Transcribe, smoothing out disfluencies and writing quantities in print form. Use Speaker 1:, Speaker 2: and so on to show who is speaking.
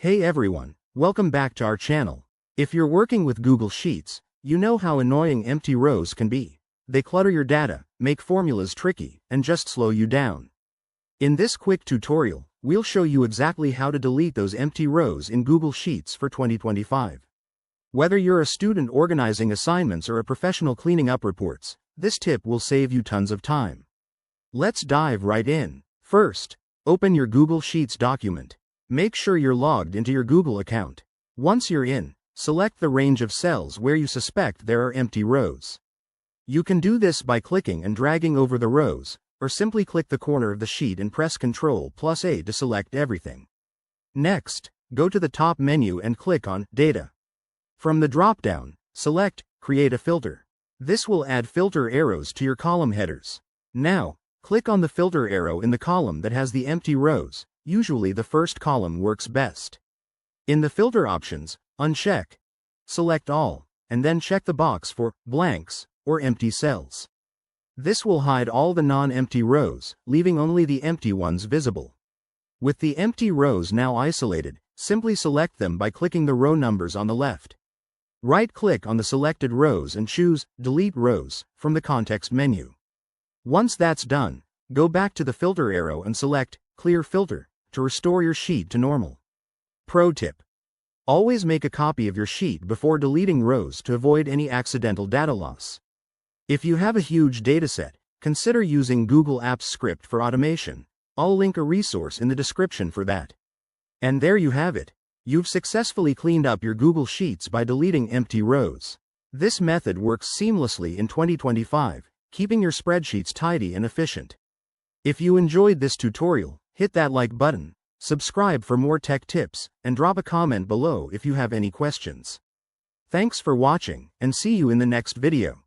Speaker 1: Hey everyone, welcome back to our channel. If you're working with Google Sheets, you know how annoying empty rows can be. They clutter your data, make formulas tricky, and just slow you down. In this quick tutorial, we'll show you exactly how to delete those empty rows in Google Sheets for 2025. Whether you're a student organizing assignments or a professional cleaning up reports, this tip will save you tons of time. Let's dive right in. First, open your Google Sheets document. Make sure you're logged into your Google account. Once you're in, select the range of cells where you suspect there are empty rows. You can do this by clicking and dragging over the rows, or simply click the corner of the sheet and press Ctrl+A to select everything. Next, go to the top menu and click on Data. From the drop-down, select Create a Filter. This will add filter arrows to your column headers. Now, click on the filter arrow in the column that has the empty rows. Usually the first column works best. In the filter options, uncheck, select all, and then check the box for blanks or empty cells. This will hide all the non-empty rows, leaving only the empty ones visible. With the empty rows now isolated, simply select them by clicking the row numbers on the left. Right-click on the selected rows and choose Delete Rows from the context menu. Once that's done, go back to the filter arrow and select Clear Filter to restore your sheet to normal. Pro tip: always make a copy of your sheet before deleting rows to avoid any accidental data loss. If you have a huge dataset, consider using Google Apps Script for automation. I'll link a resource in the description for that. And there you have it. You've successfully cleaned up your Google Sheets by deleting empty rows. This method works seamlessly in 2025, keeping your spreadsheets tidy and efficient. If you enjoyed this tutorial, hit that like button, subscribe for more tech tips, and drop a comment below if you have any questions. Thanks for watching, and see you in the next video.